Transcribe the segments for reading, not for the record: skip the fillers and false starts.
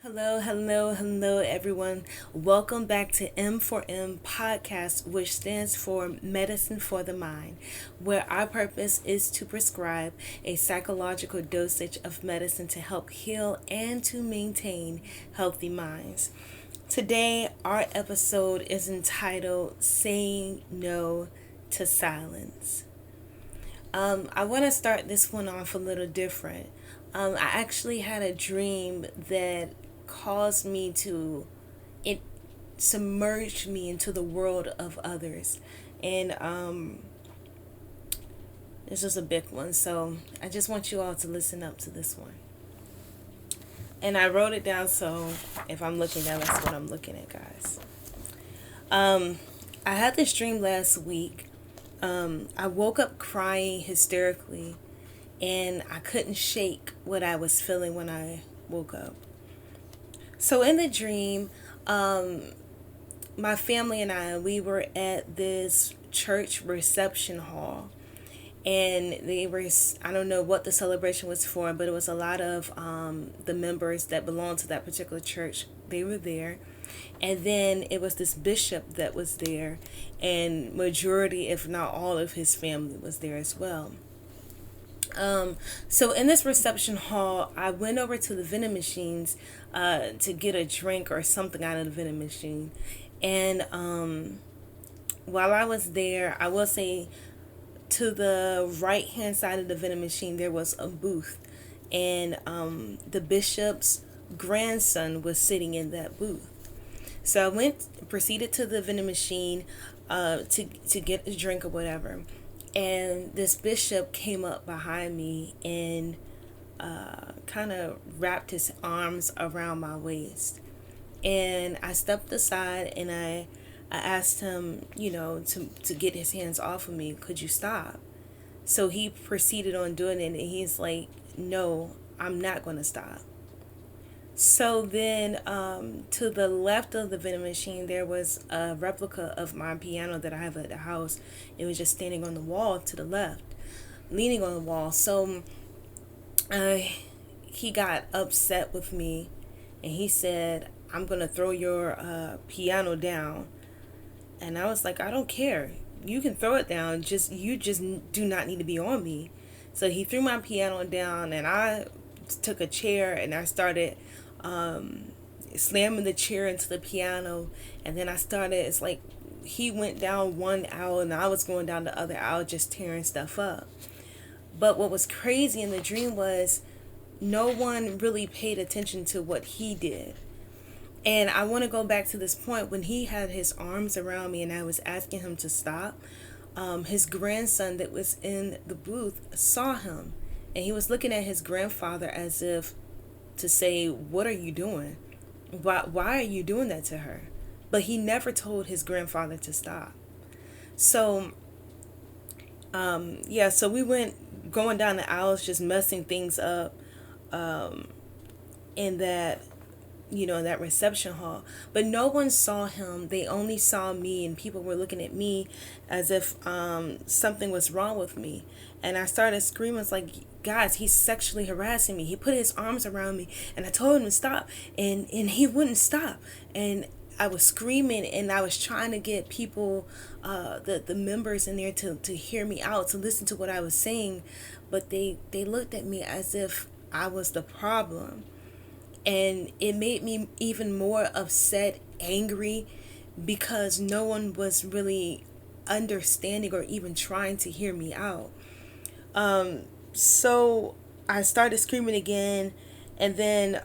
Hello, everyone. Welcome back to M4M podcast, which stands for Medicine for the Mind, where our purpose is to prescribe a psychological dosage of medicine to help heal and to maintain healthy minds. Today, our episode is entitled Saying No to Silence. I want to start this one off a little different. I actually had a dream that caused me to, it submerged me into the world of others. And this was a big one, so I just want you all to listen up to this one. And I wrote it down, so if I'm looking down, that's what I'm looking at, guys. I had this dream last week. I woke up crying hysterically, and I couldn't shake what I was feeling when I woke up. So in the dream, my family and we were at this church reception hall, and I don't know what the celebration was for, but it was a lot of the members that belonged to that particular church. They were there. And then it was this bishop that was there, and majority, if not all of his family was there as well. So in this reception hall, I went over to the vending machines to get a drink or something out of the vending machine. And while I was there, I will say to the right hand side of the vending machine, there was a booth. And the bishop's grandson was sitting in that booth. So I proceeded to the vending machine to get a drink or whatever. And this bishop came up behind me and kind of wrapped his arms around my waist. And I stepped aside and I asked him, to get his hands off of me. Could you stop? So he proceeded on doing it, and he's like, no, I'm not going to stop. So then to the left of the vending machine, there was a replica of my piano that I have at the house. It was just standing on the wall to the left, leaning on the wall. So he got upset with me, and he said, I'm going to throw your piano down. And I was like, I don't care. You can throw it down. You just do not need to be on me. So he threw my piano down, and I took a chair and I started slamming the chair into the piano. And then it's like he went down one aisle and I was going down the other aisle, just tearing stuff up. But what was crazy in the dream was no one really paid attention to what he did. And I want to go back to this point when he had his arms around me and I was asking him to stop. His grandson that was in the booth saw him, and he was looking at his grandfather as if to say, what are you doing? Why are you doing that to her? But he never told his grandfather to stop. So so we went going down the aisles, just messing things up in that that reception hall. But no one saw him. They only saw me, and people were looking at me as if something was wrong with me. And I started screaming, it's like, guys, he's sexually harassing me. He put his arms around me, and I told him to stop, and he wouldn't stop. And I was screaming, and I was trying to get people, the members in there to hear me out, to listen to what I was saying. But they looked at me as if I was the problem. And it made me even more upset, angry, because no one was really understanding or even trying to hear me out. So I started screaming again, and then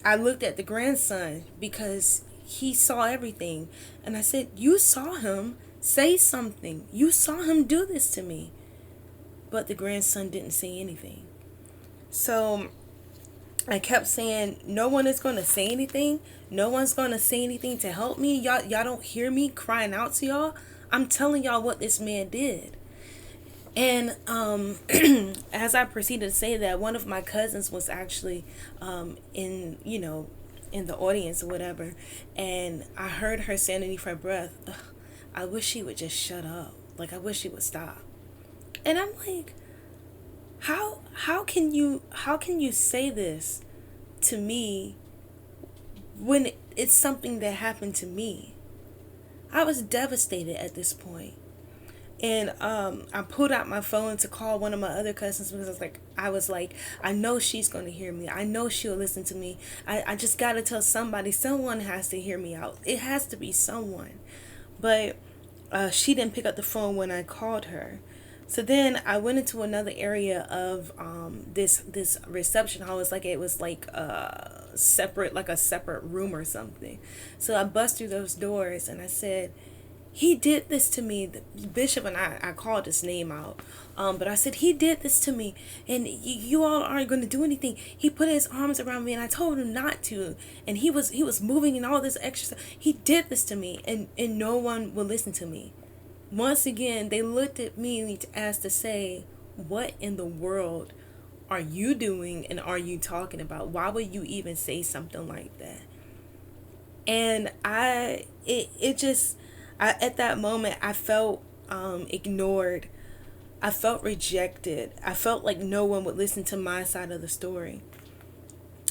I looked at the grandson because he saw everything. And I said, you saw him. Say something. You saw him do this to me. But the grandson didn't say anything. So I kept saying, no one is going to say anything. No one's going to say anything to help me. Y'all don't hear me crying out to y'all. I'm telling y'all what this man did. And as I proceeded to say that, one of my cousins was actually in the audience or whatever. And I heard her say underneath her breath, I wish she would just shut up. Like, I wish she would stop. And I'm like, how can you say this to me when it's something that happened to me. I was devastated at this point. And I pulled out my phone to call one of my other cousins because I was like, I know she's going to hear me. I know she'll listen to me. I just got to tell somebody. Someone has to hear me out. It has to be someone. But she didn't pick up the phone when I called her. So then I went into another area of this reception hall. It was like a separate room or something. So I bust through those doors and I said, he did this to me. The bishop and I called his name out. But I said, he did this to me. And you all aren't going to do anything. He put his arms around me and I told him not to. And he was moving and all this extra stuff. He did this to me. And no one will listen to me. Once again, they looked at me as to say, what in the world are you doing and are you talking about? Why would you even say something like that? And at that moment, I felt ignored. I felt rejected. I felt like no one would listen to my side of the story.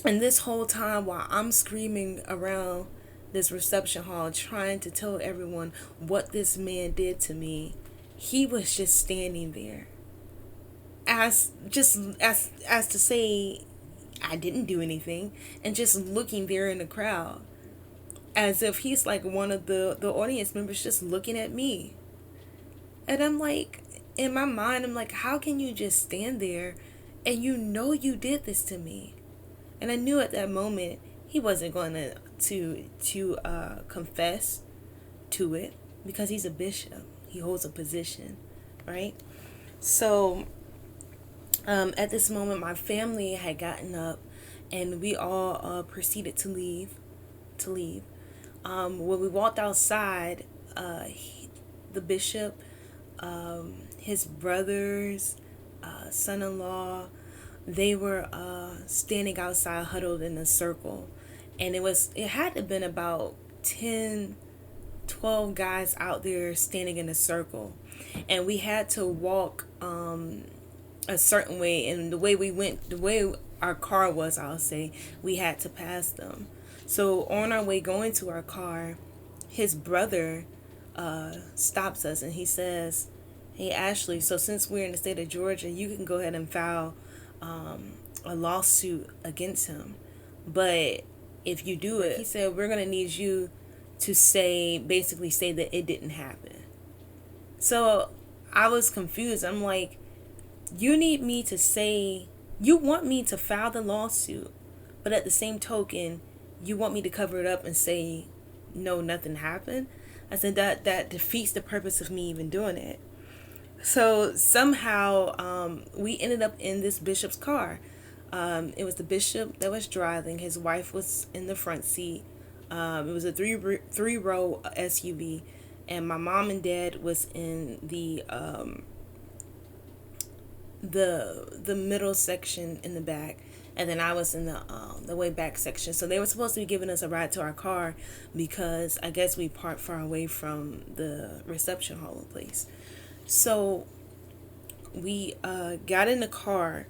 And this whole time, while I'm screaming around this reception hall trying to tell everyone what this man did to me, he was just standing there as to say I didn't do anything, and just looking there in the crowd as if he's like one of the audience members just looking at me. And I'm like, in my mind, I'm like, how can you just stand there and you know you did this to me? And I knew at that moment he wasn't going to confess to it because he's a bishop. He holds a position, right? So at this moment, my family had gotten up and we all proceeded to leave. When we walked outside, the bishop, his brothers, son-in-law, they were standing outside huddled in a circle. And it had to have been about 10, 12 guys out there standing in a circle. And we had to walk a certain way. And the way our car was, I'll say, we had to pass them. So on our way going to our car, his brother stops us and he says, hey, Ashley, so since we're in the state of Georgia, you can go ahead and file a lawsuit against him. But if you do it, he said, we're going to need you to basically say that it didn't happen. So I was confused. I'm like, you want me to file the lawsuit, but at the same token, you want me to cover it up and say, no, nothing happened? I said, that defeats the purpose of me even doing it. So somehow we ended up in this bishop's car. It was the bishop that was driving. His wife was in the front seat. It was a three-row SUV. And my mom and dad was in the middle section in the back, and then I was in the way back section. So they were supposed to be giving us a ride to our car because I guess we parked far away from the reception hall place. So we got in the car,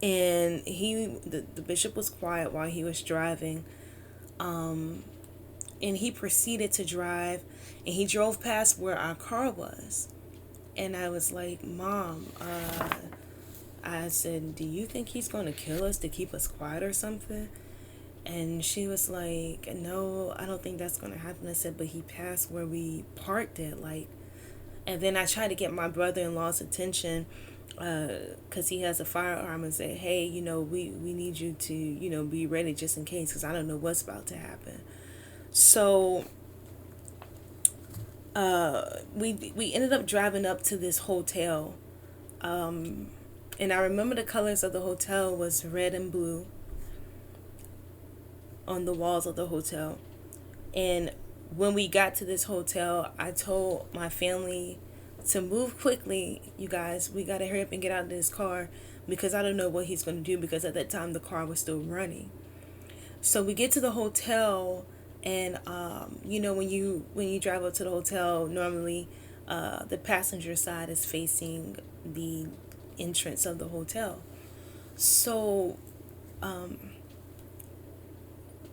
and the bishop was quiet while he was driving. And he proceeded to drive, and he drove past where our car was. And I was like, Mom, I said, do you think he's going to kill us to keep us quiet or something? And she was like, no, I don't think that's going to happen. I said, but he passed where we parked it, like. And then I tried to get my brother-in-law's attention because he has a firearm, and say, hey, we need you to, be ready just in case, because I don't know what's about to happen. So we ended up driving up to this hotel, and I remember the colors of the hotel was red and blue on the walls of the hotel. And when we got to this hotel, I told my family to move quickly. You guys, we gotta hurry up and get out of this car because I don't know what he's gonna do, because at that time the car was still running. So we get to the hotel. And when you drive up to the hotel, normally the passenger side is facing the entrance of the hotel. So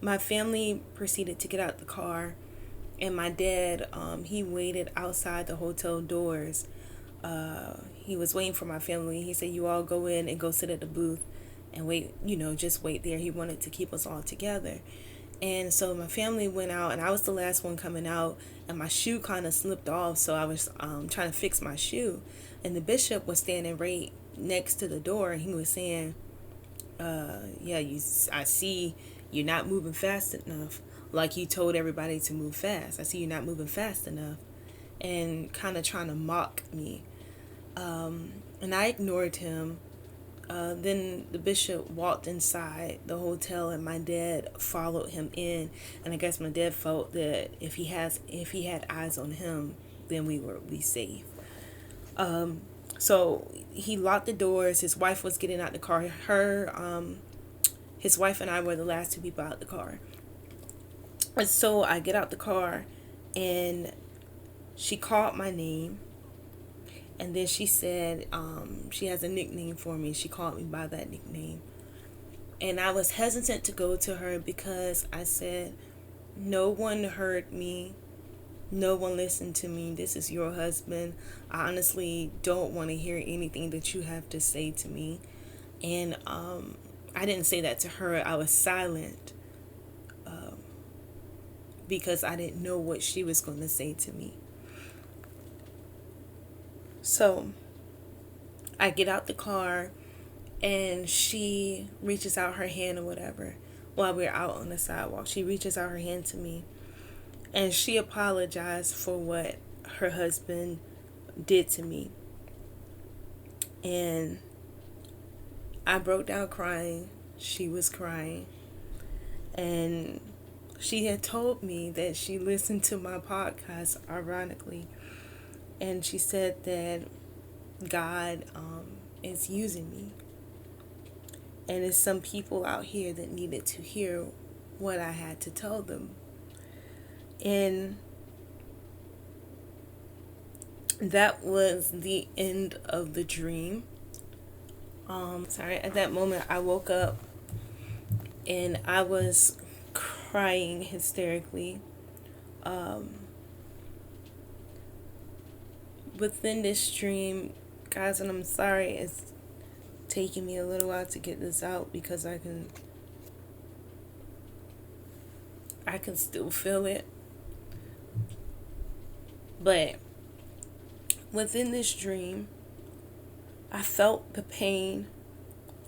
My family proceeded to get out the car, and my dad, he waited outside the hotel doors. He was waiting for my family. He said, "You all go in and go sit at the booth and wait, just wait there." He wanted to keep us all together. And so my family went out, and I was the last one coming out, and my shoe kind of slipped off, so I was trying to fix my shoe. And the bishop was standing right next to the door, and he was saying, yeah, I see you're not moving fast enough. Like you told everybody to move fast. I see you're not moving fast enough. And kind of trying to mock me. And I ignored him. Then the bishop walked inside the hotel, and my dad followed him in. And I guess my dad felt that if he had eyes on him, then we would be safe. So he locked the doors. His wife was getting out the car. His wife and I were the last two people out the car. And so I get out the car, and she called my name. And then she said she has a nickname for me. She called me by that nickname. And I was hesitant to go to her because I said, no one heard me. No one listened to me. This is your husband. I honestly don't want to hear anything that you have to say to me. And I didn't say that to her. I was silent because I didn't know what she was going to say to me. So I get out the car, and she reaches out her hand or whatever while we're out on the sidewalk. She reaches out her hand to me, and she apologized for what her husband did to me. And I broke down crying. She was crying. And she had told me that she listened to my podcast, ironically. And she said that God is using me. And there's some people out here that needed to hear what I had to tell them. And that was the end of the dream. At that moment I woke up, and I was crying hysterically. Within this dream, guys, and I'm sorry it's taking me a little while to get this out because I can still feel it. But within this dream, I felt the pain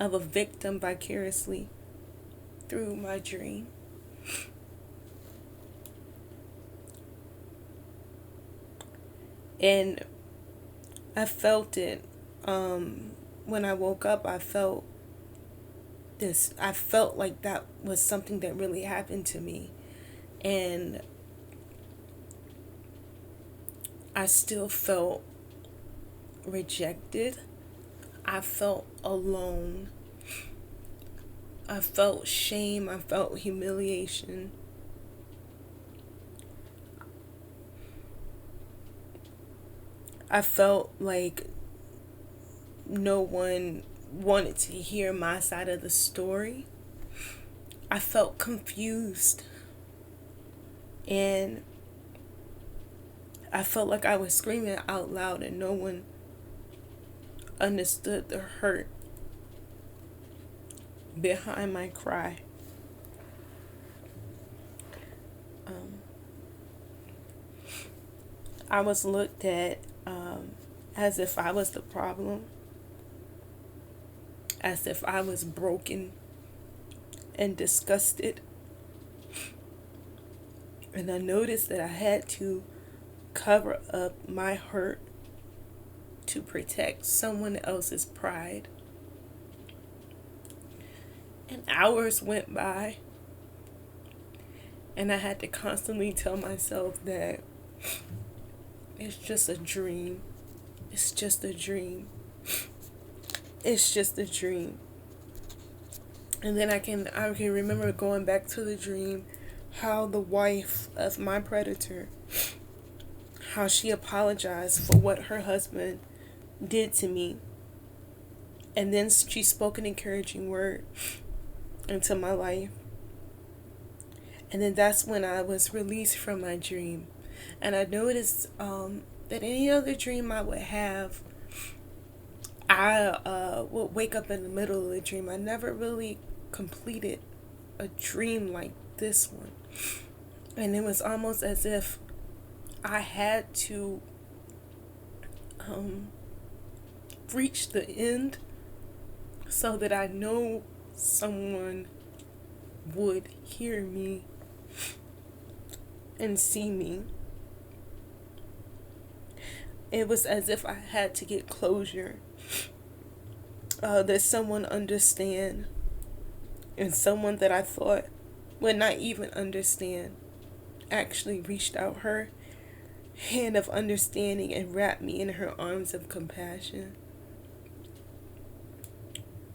of a victim vicariously through my dream. And I felt it. When I woke up, I felt this. I felt like that was something that really happened to me. And I still felt rejected. I felt alone. I felt shame. I felt humiliation. I felt like no one wanted to hear my side of the story. I felt confused. And I felt like I was screaming out loud and no one understood the hurt behind my cry. I was looked at as if I was the problem, as if I was broken and disgusted. And I noticed that I had to cover up my hurt to protect someone else's pride. And hours went by, and I had to constantly tell myself that it's just a dream. It's just a dream. It's just a dream. And then I can remember going back to the dream, how the wife of my predator, how she apologized for what her husband did to me. And then she spoke an encouraging word into my life. And then that's when I was released from my dream. And I noticed that any other dream I would have, I would wake up in the middle of the dream. I never really completed a dream like this one. And it was almost as if I had to reach the end so that I know someone would hear me and see me. It was as if I had to get closure, that someone understand, and someone that I thought would not even understand actually reached out her hand of understanding and wrapped me in her arms of compassion.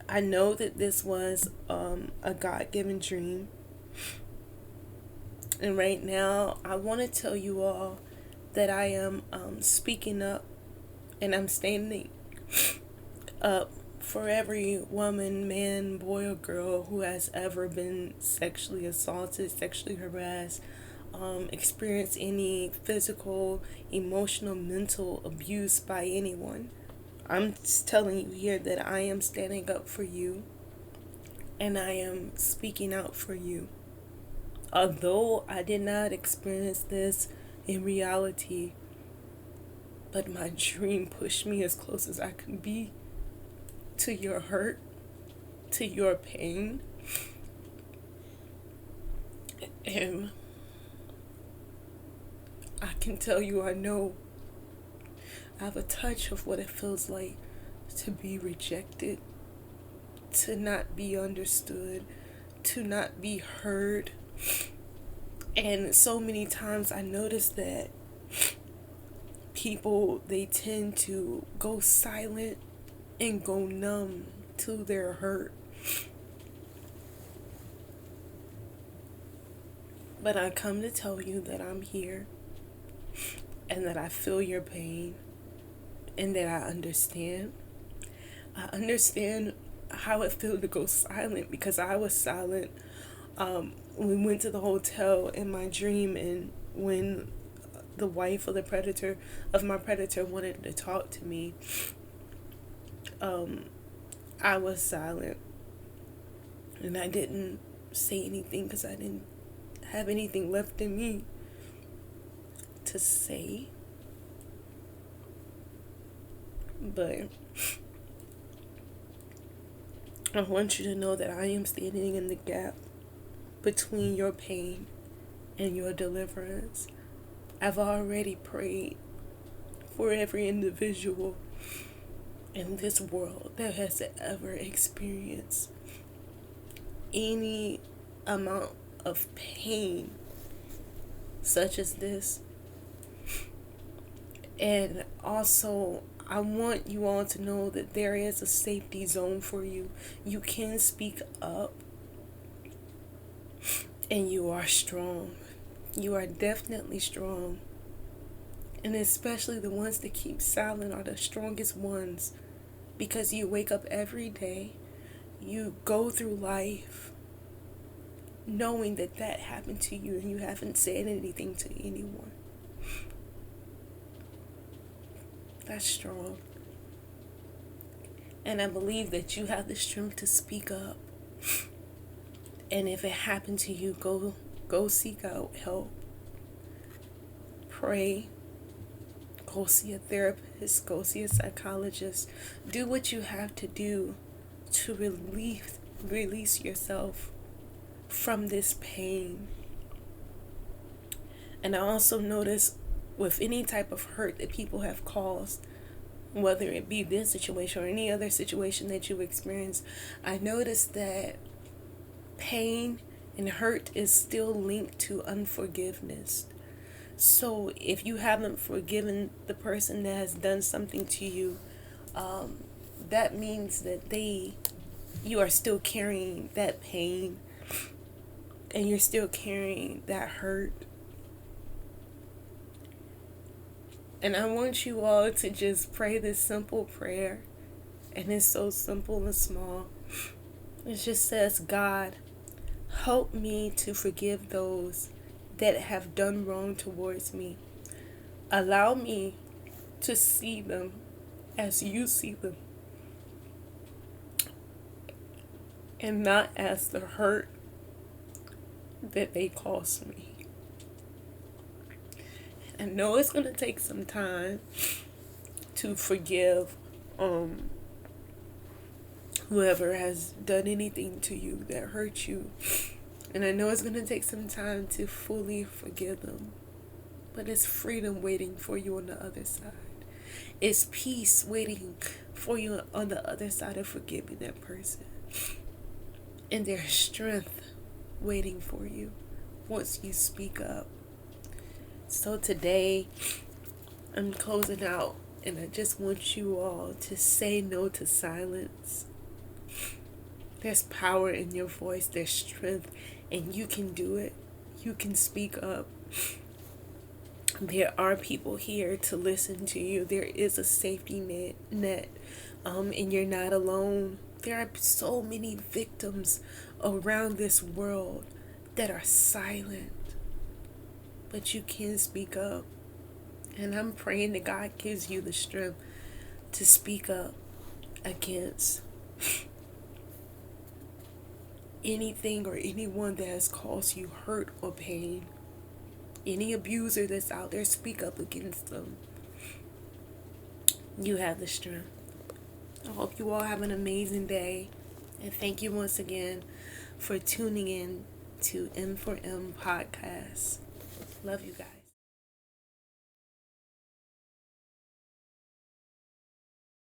I know that this was a God-given dream. And right now, I want to tell you all that I am speaking up, and I'm standing up for every woman, man, boy, or girl who has ever been sexually assaulted, sexually harassed, experienced any physical, emotional, mental abuse by anyone. I'm just telling you here that I am standing up for you, and I am speaking out for you. Although I did not experience this in reality, but my dream pushed me as close as I could be to your hurt, to your pain. And I can tell you, I know I have a touch of what it feels like to be rejected, to not be understood, to not be heard. And so many times I notice that people, they tend to go silent and go numb to their hurt. But I come to tell you that I'm here, and that I feel your pain, and that I understand. I understand how it feels to go silent, because I was silent. We went to the hotel in my dream, and when the wife of the predator, of my predator, wanted to talk to me, I was silent, and I didn't say anything because I didn't have anything left in me to say. But I want you to know that I am standing in the gap between your pain and your deliverance. I've already prayed for every individual in this world that has ever experienced any amount of pain such as this. And also, I want you all to know that there is a safety zone for you. You can speak up, and you are strong. You are definitely strong. And especially the ones that keep silent are the strongest ones, because you wake up every day, you go through life knowing that that happened to you, and you haven't said anything to anyone. That's strong. And I believe that you have the strength to speak up. And if it happened to you, go seek out help. Pray. Go see a therapist. Go see a psychologist. Do what you have to do to release yourself from this pain. And I also notice with any type of hurt that people have caused, whether it be this situation or any other situation that you experience, I noticed that pain and hurt is still linked to unforgiveness. So if you haven't forgiven the person that has done something to you, that means that you are still carrying that pain, and you're still carrying that hurt. And I want you all to just pray this simple prayer. And it's so simple and small. It just says, God, Help me to forgive those that have done wrong towards me. Allow me to see them as you see them, and not as the hurt that they caused me. I know it's going to take some time to forgive whoever has done anything to you that hurt you. And I know it's going to take some time to fully forgive them. But it's freedom waiting for you on the other side. It's peace waiting for you on the other side of forgiving that person. And there's strength waiting for you once you speak up. So today, I'm closing out, and I just want you all to say no to silence. There's power in your voice, there's strength, and you can do it. You can speak up. There are people here to listen to you. There is a safety net, and you're not alone. There are so many victims around this world that are silent, but you can speak up. And I'm praying that God gives you the strength to speak up against anything or anyone that has caused you hurt or pain. Any abuser that's out there, speak up against them. You have the strength. I hope you all have an amazing day. And thank you once again for tuning in to M4M Podcast. Love you guys.